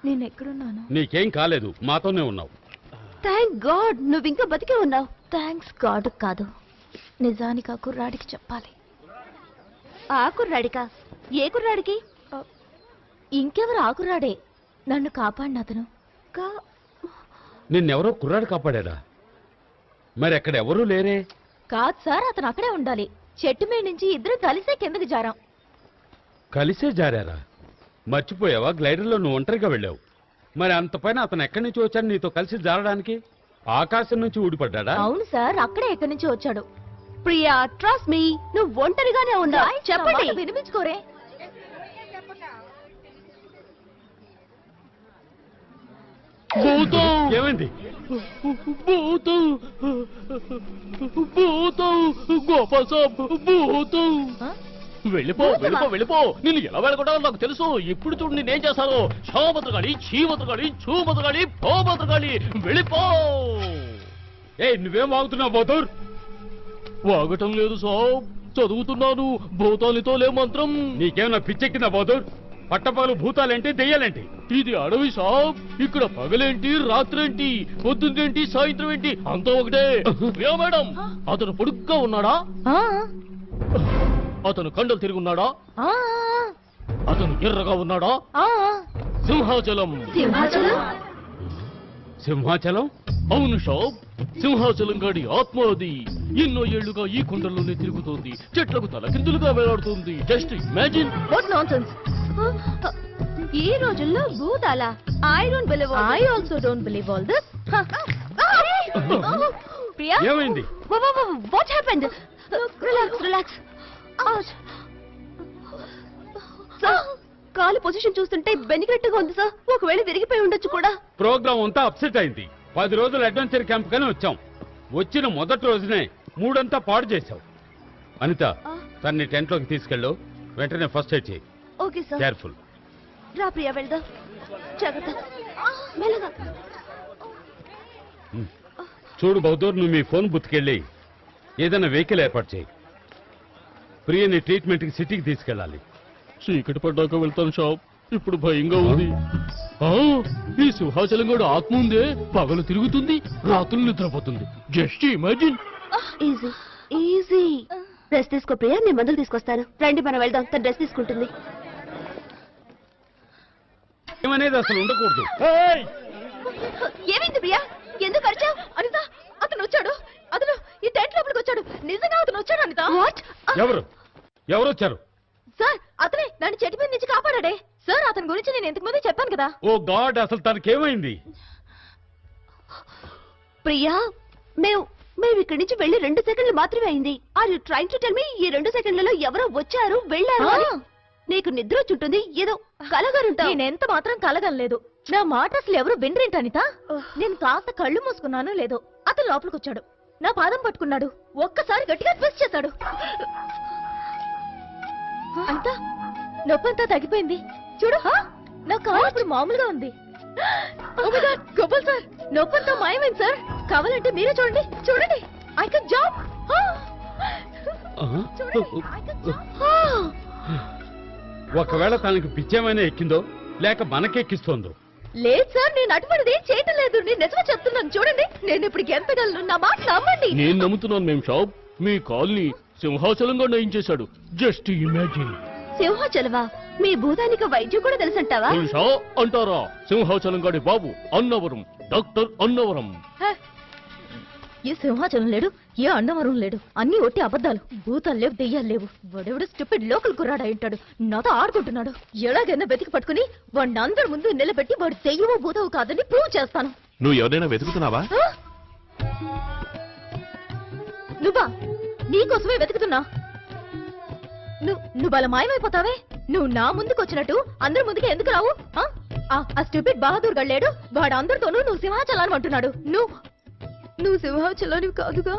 నేను ఎక్కడున్నాను? నీకేం కాలేదు, మాతోనే ఉన్నావు. థ్యాంక్ గాడ్ నువ్వు ఇంకా బతికే ఉన్నావు. థ్యాంక్స్ గాడ్ కాదు, నిజానికి ఆ కుర్రాడికి చెప్పాలి. ఆ కుర్రాడికా? ఏ కుర్రాడికి? ఇంకెవరు? ఆ కుర్రాడే నన్ను కాపాడిన అతను. నిన్నెవరో కుర్రాడు కాపాడా? మరి అక్కడ ఎవరూ లేరే? కాదు సార్, అతను అక్కడే ఉండాలి. చెట్టు మీద నుంచి ఇద్దరు కలిసే కిందకి జారాం. కలిసే జారారా? మర్చిపోయావా? గ్లైడర్లో నువ్వు ఒంటరిగా వెళ్ళావు. మరి అంత పైన అతను ఎక్కడి నుంచి వచ్చాడు నీతో కలిసి జారడానికి? ఆకాశం నుంచి ఊడిపడ్డా? అవును సార్, అక్కడే ఎక్కడి నుంచి వచ్చాడు. ప్రియా ట్రస్ట్ మీ, నువ్వు ఒంటరిగానే ఉన్నావు. చెప్పండి, వినిపించుకోరే. ఏమైంది? వెళ్ళిపో వెళ్ళిపో వెళ్ళిపో. నేను ఎలా వెళ్ళకుంటావో నాకు తెలుసు. ఇప్పుడు చూడు నేనేం చేస్తాను. షోమతుగాలి, చీమతుగాలి, చూమతుగాలి, పోమతుగాలి, వెళ్ళిపో. నువ్వేం వాగుతున్నావు బౌద్ధూర్? వాగటం లేదు సాబ్, చదువుతున్నాను. భూతాలతో లే మంత్రం. నీకేమన్నా పిచ్చెక్కిందా బౌద్ధూర్? పట్టపగలు భూతాలేంటి, దెయ్యాలేంటి? ఇది అడవి సాబ్. ఇక్కడ పగలేంటి, రాత్రేంటి, పొద్దున్నేంటి, సాయంత్రం ఏంటి, అంతా ఒకటే. ప్రియా మేడం, అతను పొడుగ్గా ఉన్నాడా? అతను కండలు తిరిగి ఉన్నాడా? అతను ఎర్రగా ఉన్నాడా? సింహాచలం. సింహాచలం? అవును షాప్, సింహాచలం గాడి ఆత్మ అది. ఎన్నో ఏళ్లుగా ఈ కొండల్లోనే తిరుగుతోంది. చెట్లకు తలకిందులుగా వేలాడుతుంది. Just imagine. What nonsense. ఈ రోజుల్లో భూతాల I don't believe. I also don't believe all this. Priya, ఏమైంది? What happened? Relax relax. Sir, కాలు పొజిషన్ చూస్తుంటే బెనిగట్టుగా ఉంది సార్. ఒకవేళ విరిగిపోయి ఉండొచ్చు కూడా. ప్రోగ్రామ్ అంతా అప్సెట్ అయింది. 10 రోజులు అడ్వెంచర్ క్యాంప్ కని వచ్చాం. వచ్చిన మొదటి రోజునే మూడంతా పాడు చేశావు. అనిత, తన్ని టెంట్ లోకి తీసుకెళ్ళు. వెంటనే ఫస్ట్ ఎయిడ్ చేయి. Okay sir. కేర్ఫుల్. రా ప్రియా, వెళ్దాం. జాగ్రత్త, మెల్లగా. చూడు బౌద్ధూర్, నువ్వు మీ ఫోన్ బుత్తుకెళ్ళి ఏదైనా వెహికల్ ఏర్పాటు చేయి. ప్రియని ట్రీట్మెంట్ కి సిటీకి తీసుకెళ్ళాలి. చీకటి పడ్డాక వెళ్తాను షాప్. ఇప్పుడు భయంగా ఉంది. ఈ సింహాచలం కూడా ఆత్మ ఉందే. పగలు తిరుగుతుంది, రాత్రులు నిద్రపోతుంది. Just imagine. Easy easy. Dress తీసుకో ప్రియా, నేను మందులు తీసుకొస్తాను. రండి మనం వెళ్దాం. తన డ్రెస్ తీసుకుంటుంది. ఏమనేది అసలు ఉండకూడదు. ఏమైంది ప్రియా? ఎందుకు అరిచావు? అనిత, అతను వచ్చాడు. అతను ఈ టెంట్ లోపలికి వచ్చాడు. నిజంగా అతను వచ్చాడు అనిత. వాట్? ఎవరు వచ్చారు? సార్, అతనే నన్ను చెట్టు మీద నుంచి కాపాడాడే. సార్, అతని గురించి నేను ఇంతకు ముందే చెప్పాను కదా. ఓ గాడ్, అసలు తనకేమైంది? ప్రియా, మేము ఇక్కడి నుంచి వెళ్లి 2 సెకండ్లు మాత్రమే అయింది. Are you trying to tell me ఈ 2 సెకండ్లలో ఎవరో వచ్చారు వెళ్ళారు అని? నీకు నిద్ర వచ్చుంటుంది, ఏదో కలగరుంటావు. నేనెంత మాత్రం కలగలేదు. నా మాట అసలు ఎవరు వినరేంటనిత? నేను కాస్త కళ్ళు మూసుకున్నాను లేదో, అతను లోపలికి వచ్చాడు. నా పాదం పట్టుకున్నాడు. ఒక్కసారి గట్టిగా ట్విస్ట్ చేశాడు. అంతా నొప్పంతా తగ్గిపోయింది. చూడు, నా కాలు ఇప్పుడు మామూలుగా ఉంది. గోపాల్ సార్, నొప్పంతా మాయమైంది సార్. కావాలంటే మీరే చూడండి. చూడండి, ఐ కెన్ జంప్. ఒకవేళ తనకి పిచ్చేమైనా ఎక్కిందో లేక మనకెక్కిస్తోందో? లేదు సార్, నేను అటువంటిది ఏం చేయటం లేదు. నేను నిజమే చెప్తున్నాను. చూడండి, నేను ఇప్పుడు ఎంతగలను. నా మాట నమ్మండి. నేను నమ్ముతున్నాను మేం షాప్. మీ కాల్ని సింహాచలంగా నయం చేశాడు. Just imagine. సింహాచలమా? మీ భూతానికి వైద్యం కూడా తెలుసంటావా? అంటారా? సింహాచలం గాడి బాబు అన్నవరం, డాక్టర్ అన్నవరం. ఏ సింహాచలం లేడు, ఏ అన్నవరం లేడు. అన్ని ఒట్టి అబద్ధాలు. భూతాలు లేవు, దెయ్యాలు లేవు. వాడెవడు స్టూపిడ్ లోకల్ కుర్రాడా ఉంటాడు. నాతో ఆడుకుంటున్నాడు. ఎలాగైనా వెతికి పట్టుకుని వాడిని అందరి ముందు నిలబెట్టి వాడు దెయ్యమో భూతవు కాదని ప్రూవ్ చేస్తాను. నువ్వు ఎవరైనా వెతుకుతున్నావా? నువ్వా? నీకోసమే వెతుకుతున్నా. నువ్వు అలా మాయమైపోతావే. నువ్వు నా ముందుకు వచ్చినట్టు అందరి ముందుకి ఎందుకు రావు? ఆ స్టూపిడ్ బహదూర్ గళ్ళాడు. వాడు అందరితోనూ నువ్వు సింహాచలాన్ని అంటున్నాడు. నువ్వు సింహాచలానివి కాదుగా.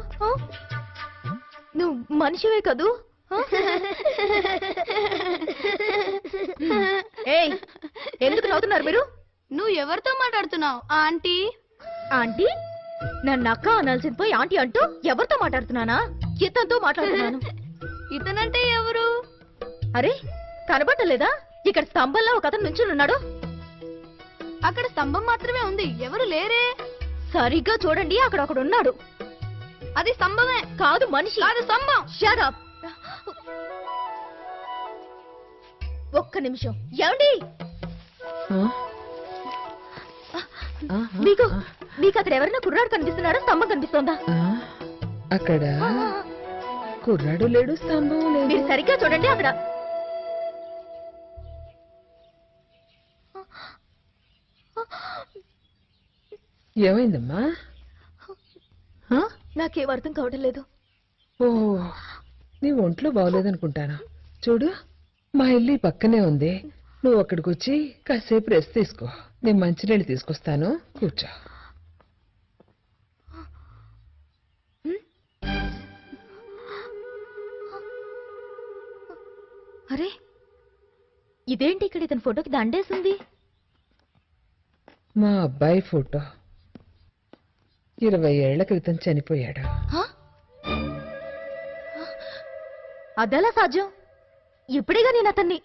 నువ్వు మనిషివే కదూ. ఏయ్, ఎందుకు నవ్వుతున్నారు మీరు? నువ్వు ఎవరితో మాట్లాడుతున్నావు ఆంటీ? ఆంటీ? నన్ను అక్క అనాల్సింది పోయి ఆంటీ అంటూ ఎవరితో మాట్లాడుతున్నానా? ఇతనితో మాట్లాడుతున్నాను. ఇతనంటే ఎవరు? అరే, కనబడలేదా? ఇక్కడ స్తంభంలో ఒక అతను నుంచుని ఉన్నాడు. అక్కడ స్తంభం మాత్రమే ఉంది, ఎవరు లేరే. సరిగ్గా చూడండి, అక్కడ ఒకడు ఉన్నాడు. అది స్తంభమే. కాదు మనిషి. కాదు స్తంభం. Shut up. ఒక్క నిమిషం. ఏమండి? మీకు మీకు అక్కడ ఎవరైనా కుర్రాడు కనిపిస్తున్నాడా, స్తంభం కనిపిస్తోందా? అక్కడ కుర్రాడు లేడు, స్తంభం లేదు. మీరు సరిగ్గా చూడండి అక్కడ. ఏమైందమ్మా? నాకేం అర్థం కావడం లేదు. ఓ, నీ ఒంట్లో బాగోలేదనుకుంటాను. చూడు, మా ఇల్లు ఈ పక్కనే ఉంది. నువ్వు అక్కడికి వచ్చి కాసేపు రెస్ట్ తీసుకో. నేను మంచినీళ్ళు తీసుకొస్తాను, కూర్చో. అరే, ఇదేంటి ఇక్కడ ఇతని ఫోటోకి దండేసింది? మా అబ్బాయి ఫోటో. 20 ఏళ్ల క్రితం చనిపోయాడు. అదెలా సాధ్యం? ఇప్పుడేగా నేను అతన్ని.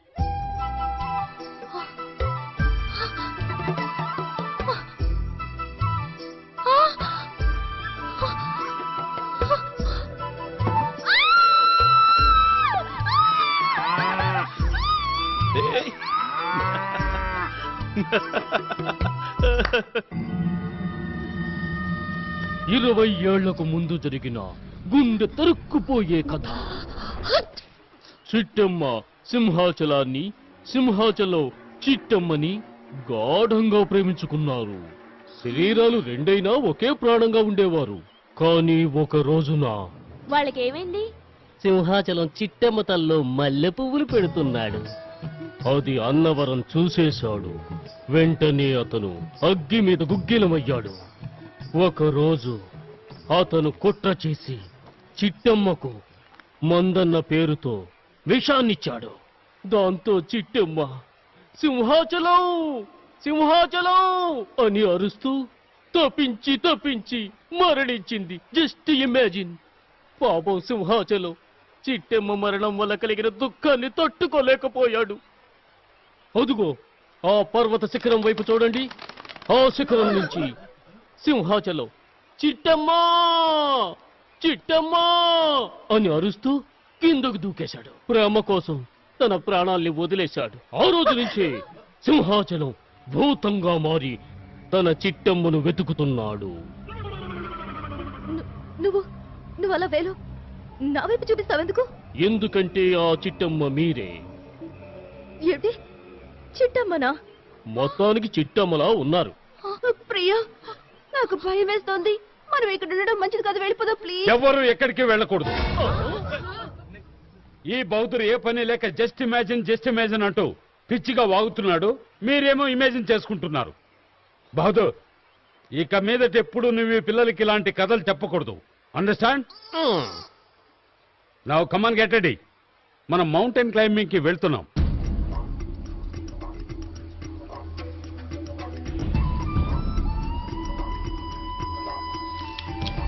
ఇరవై ఏళ్లకు ముందు జరిగిన గుండె తరుక్కుపోయే కథ. చిట్టమ్మ సింహాచలాన్ని, సింహాచలం చిట్టమ్మని గాఢంగా ప్రేమించుకున్నారు. శరీరాలు రెండైనా ఒకే ప్రాణంగా ఉండేవారు. కానీ ఒక రోజున వాళ్ళకేమైంది? సింహాచలం చిట్టమ్మ తల్లో మల్లె పువ్వులు పెడుతున్నాడు. అది అన్నవరం చూసేశాడు. వెంటనే అతను అగ్గి మీద గుగ్గిలమయ్యాడు. ఒకరోజు అతను కుట్ర చేసి చిట్టమ్మకు మందన్న పేరుతో విషాన్నిచ్చాడు. దాంతో చిట్టమ్మ సింహాచలం సింహాచలం అని అరుస్తూ తప్పించి తప్పించి మరణించింది. Just imagine. పాపం సింహాచలం చిట్టమ్మ మరణం వల్ల కలిగిన దుఃఖాన్ని తట్టుకోలేకపోయాడు. అదుగో ఆ పర్వత శిఖరం వైపు చూడండి. ఆ శిఖరం నుంచి సింహాచలం చిట్టమ్మా చిట్టమ్మా అని అరుస్తూ కిందకు దూకేశాడు. ప్రేమ కోసం తన ప్రాణాల్ని వదిలేశాడు. ఆ రోజు నుంచే సింహాచలం భూతంగా మారి తన చిట్టమ్మను వెతుకుతున్నాడు. నువ్వు అలా వేలు నా వైపు చూపిస్తావెందుకు? ఎందుకంటే ఆ చిట్టమ్మ మీరే. ఏంటి, చిట్టమ్మనా? మొత్తానికి చిట్టమ్మలా ఉన్నారు. ప్రియా, నాకు భయం వేస్తోంది. మనం ఇక్కడ ఉండడం మంచిది కాదు, వెళ్ళిపోదాం ప్లీజ్. ఎవరు ఎక్కడికి వెళ్ళకూడదు. ఈ బౌద్ధుడు ఏ పని లేక జస్ట్ ఇమాజిన్ అంటూ పిచ్చిగా వాగుతున్నాడు. మీరేమో ఇమాజిన్ చేసుకుంటున్నారు. బహదూర్, ఇక మీదట ఎప్పుడు నువ్వు ఈ పిల్లలకి ఇలాంటి కథలు చెప్పకూడదు. Understand? Now come on get ready. మనం మౌంటైన్ క్లైంబింగ్ కి వెళ్తున్నాం.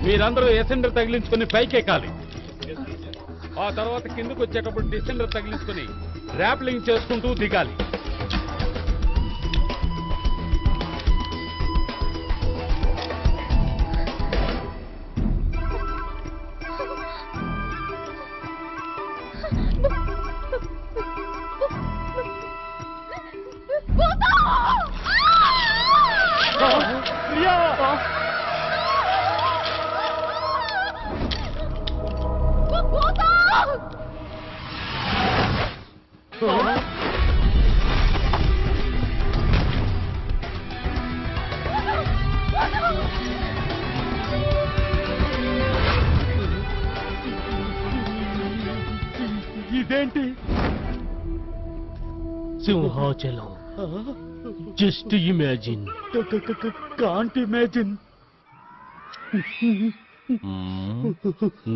మీరందరూ ఎసెండర్ తగిలించుకుని పైకెక్కాలి. ఆ తర్వాత కిందకు వచ్చేటప్పుడు డిసెండర్ తగిలించుకుని ర్యాప్లింగ్ చేసుకుంటూ దిగాలి. ఇదేంటి? Simhachalam. Just imagine. Can't imagine.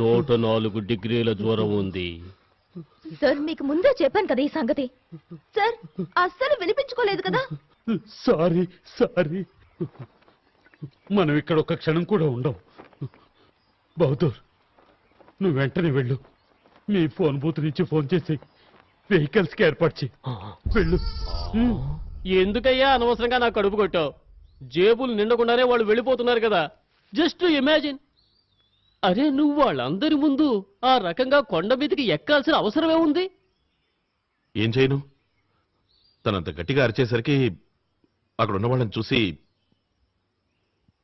104 డిగ్రీల జ్వరం ఉంది. సార్, మీకు ముందే చెప్పాను కదా ఈ సంగతి. సార్, అస్సలు వినిపించుకోలేదు కదా. సారీ. మనం ఇక్కడ ఒక క్షణం కూడా ఉండం. బహదూర్, నువ్వు వెంటనే వెళ్ళు. మీ ఫోన్ బూత్ నుంచి ఫోన్ చేసి వెహికల్స్ కి ఏర్పాటు చేయి. వెళ్ళు. ఎందుకయ్యా అనవసరంగా నాకు కడుపు కొట్టావు? జేబులు నిండకుండానే వాళ్ళు వెళ్ళిపోతున్నారు కదా. Just imagine. అరే నువ్వు వాళ్ళందరి ముందు ఆ రకంగా కొండ మీదకి ఎక్కాల్సిన అవసరమే ఉంది? ఏం చేయను? తనంత గట్టిగా అరిచేసరికి అక్కడ ఉన్న వాళ్ళని చూసి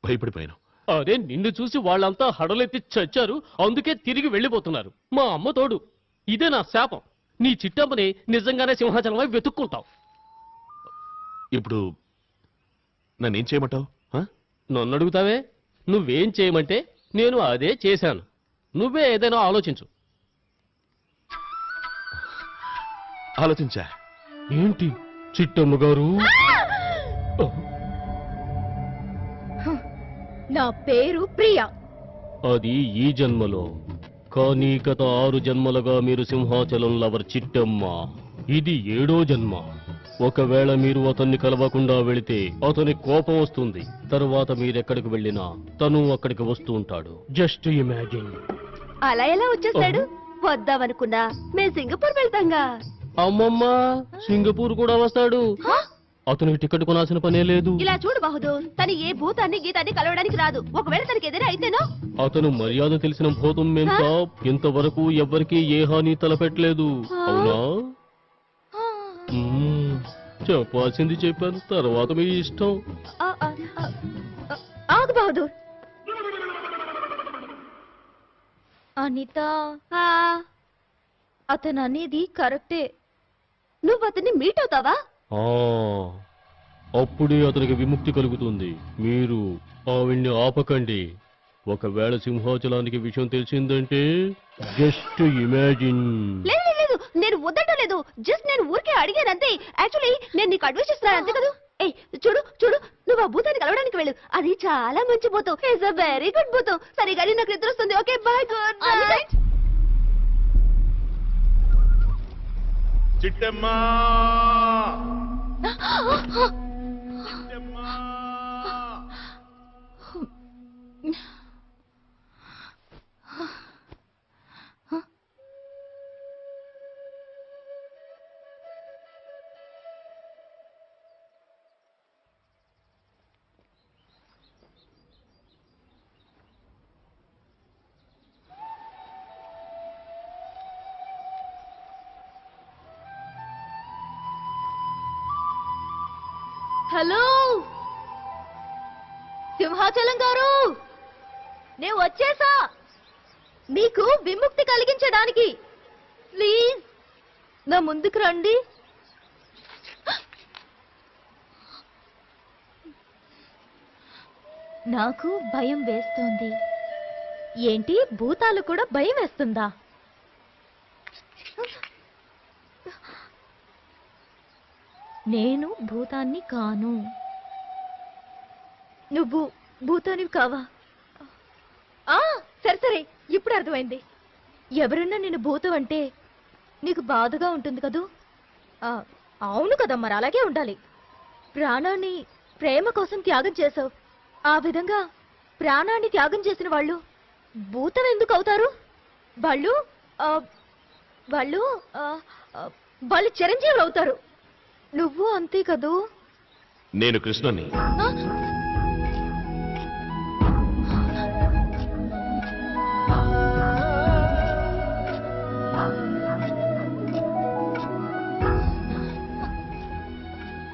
భయపడిపోయాను. అరే నిన్ను చూసి వాళ్ళంతా హడలెత్తి చచ్చారు, అందుకే తిరిగి వెళ్ళిపోతున్నారు. మా అమ్మ తోడు. ఇదే నా శాపం. నీ చిట్టమ్మని నిజంగానే సింహాచలమై వెతుక్కుంటావు. ఇప్పుడు నన్నేం చేయమంటావు? నన్ను అడుగుతావే? నువ్వేం చేయమంటే నేను అదే చేశాను. నువ్వే ఏదైనా ఆలోచించు. ఆలోచించా. ఏంటి చిట్టమ్మ గారు? నా పేరు ప్రియా. అది ఈ జన్మలో, కానీ గత 6 జన్మలుగా మీరు సింహాచలం లవర్ చిట్టమ్మ. ఇది 7వ జన్మ. ఒకవేళ మీరు అతన్ని కలవకుండా వెళితే అతని కోపం వస్తుంది. తరువాత మీరెక్కడికి వెళ్ళినా తను అక్కడికి వస్తూ ఉంటాడు. Just imagine. అలా ఎలా వచ్చేస్తాడు? వద్దామనుకున్నా మేము సింగపూర్ వెళ్తాంగా. అమ్మమ్మ, సింగపూర్ కూడా వస్తాడు. అతనికి టికెట్ కొనాల్సిన పనే లేదు. ఇలా చూడు బహదూర్, తను ఏ భూతాన్ని గీతాన్ని కలవడానికి రాదు. ఒకవేళ తనకి ఏదైనా అయితేనో? అతను మర్యాద తెలిసిన భూతం మేం సాబ్. ఇంతవరకు ఎవ్వరికీ ఏ హాని తలపెట్టలేదు. అవునా? చెప్పాల్సింది చెప్పాను, తర్వాత మీ ఇష్టం. ఆగు బహదూర్. అనిత, అతను అనేది కరెక్టే. నువ్వు అతన్ని మీట్ అవుతావా? అప్పుడే అతనికి విముక్తి కలుగుతుంది. మీరు ఆవిడ్ని ఆపకండి. ఒకవేళ సింహాచలానికి విషయం తెలిసిందంటే జస్ట్ ఇమాజిన్. లేదు లేదు, నేను వద్దటలేదు. జస్ట్ నేను ఊరికే అడిగాను అంతే. యాక్చువల్లీ నేను నీకు అడ్వైస్ ఇస్తున్నాను అంతే కదా. ఏయ్ చూడు చూడు, నువ్వు ఆ భూతాన్ని కలవడానికి వెళ్ళు. అది చాలా మంచి భూతం. ఇట్స్ అ వెరీ గుడ్ భూతం. సరే కానీ నాకు నిద్ర వస్తుంది. Okay bye, good night. Chittamma, hello Simhachalam garu, నేను వచ్చేసా మీకు విముక్తి కలిగించడానికి. ప్లీజ్ నా ముందుకు రండి. నాకు భయం వేస్తోంది. ఏంటి, భూతాలు కూడా భయం వేస్తుందా? నేను భూతాన్ని కాను. నువ్వు భూతానివి కావా? సరే సరే, ఇప్పుడు అర్థమైంది. ఎవరన్నా నేను భూతం అంటే నీకు బాధగా ఉంటుంది కదూ? అవును కదా, మరి అలాగే ఉండాలి. ప్రాణాన్ని ప్రేమ కోసం త్యాగం చేసావు. ఆ విధంగా ప్రాణాన్ని త్యాగం చేసిన వాళ్ళు భూతం ఎందుకు అవుతారు? వాళ్ళు వాళ్ళు వాళ్ళు చిరంజీవులు అవుతారు. నువ్వు అంతే కదూ? నేను కృష్ణుని.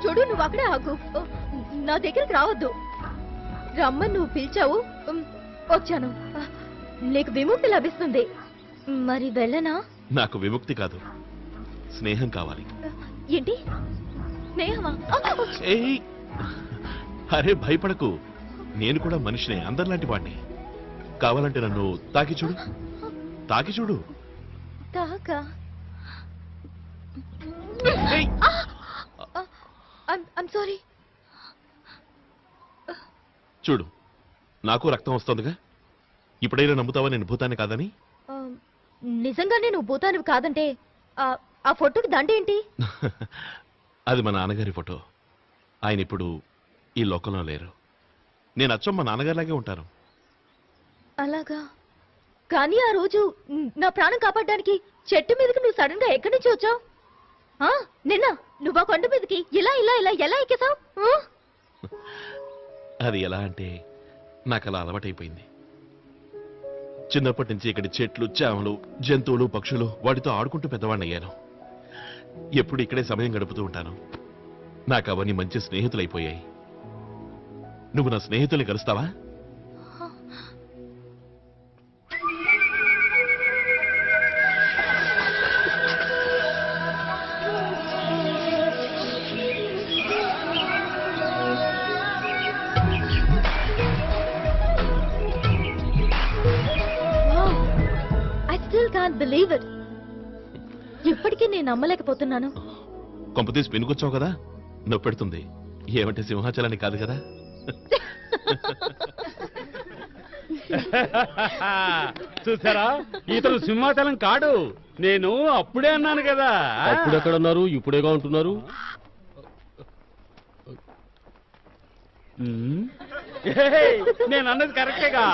చూడు, నువ్వు అక్కడే ఆగు. నా దగ్గరికి రావద్దు. రమ్మని నువ్వు పిలిచావు, వచ్చాను. నీకు విముక్తి లభిస్తుంది. మరి వెళ్ళనా? నాకు విముక్తి కాదు, స్నేహం కావాలి. ఏంటి స్నేహమా? ఏయ్, అరే భయపడకు. నేను కూడా మనిషినే, అందరిలాంటి వాడిని. కావాలంటే నన్ను తాకి చూడు, తాకి చూడు. తాకా? ఏయ్, ఐమ్ సారీ. చూడు, నాకు రక్తం వస్తుందిగా. ఇప్పుడైనా నమ్ముతావా నేను భూతాన్ని కాదని? నిజంగానే నువ్వు భూతానివి కాదంటే ఆ ఫోటోకి దండేంటి? అది మా నాన్నగారి ఫోటో. ఆయన ఇప్పుడు ఈ లోకంలో లేరు. నేను అచ్చం మా నాన్నగారిలాగే ఉంటాను. అలాగా? కానీ ఆ రోజు నా ప్రాణం కాపాడడానికి చెట్టు మీదకి నువ్వు సడన్ గా ఎక్కడి నుంచి వచ్చావు? నిన్న నువ్వు ఆ కొండ మీదకి ఇలా ఇలా ఇలా ఎలా ఎక్కేసావు? అది ఎలా అంటే నాకు అలా అలవాటైపోయింది. చిన్నప్పటి నుంచి ఇక్కడ చెట్లు, చేమలు, జంతువులు, పక్షులు వాటితో ఆడుకుంటూ పెద్దవాడిని అయ్యాను. ఎప్పుడు ఇక్కడే సమయం గడుపుతూ ఉంటాను. నాకు అవన్నీ మంచి స్నేహితులైపోయాయి. నువ్వు నా స్నేహితుల్ని కలుస్తావా? I still can't believe it. ఇప్పటికీ నేను నమ్మలేకపోతున్నాను. కొంపతీసి పెనుకొచ్చావు కదా, నొప్పి పెడుతుంది. ఏమంటే సింహాచలాన్ని కాదు కదా. చూసారా, ఇతను సింహాచలం కాడు. నేను అప్పుడే అన్నాను కదా. అప్పుడెక్కడన్నారు, ఇప్పుడేగా ఉంటున్నారు. నేను అన్నది కరెక్టేగా.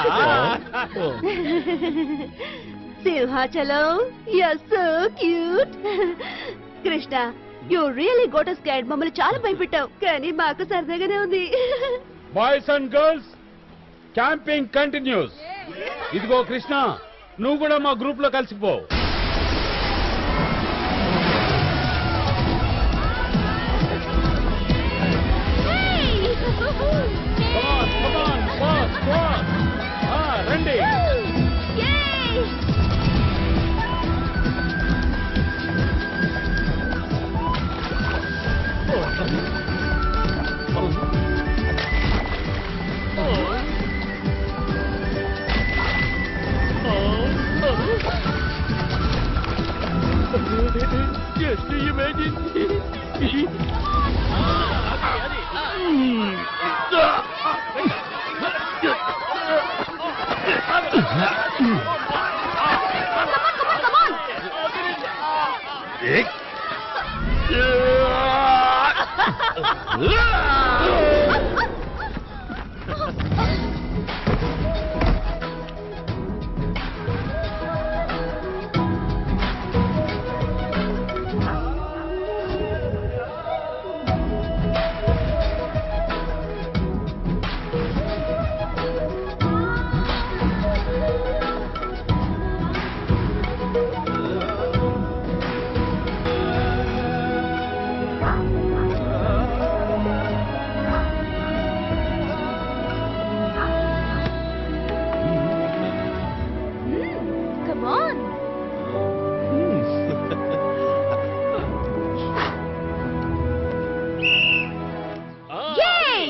Simhachalam, you're so cute. Krishna, you really got us scared. మమ్మల్ని చాలా భయపెట్టావు, కానీ మాకు సరదాగానే ఉంది. Boys and girls, camping continuous. ఇదిగో కృష్ణ, నువ్వు కూడా మా గ్రూప్ లో కలిసిపో. రండి. Just imagine. Come on. Yay!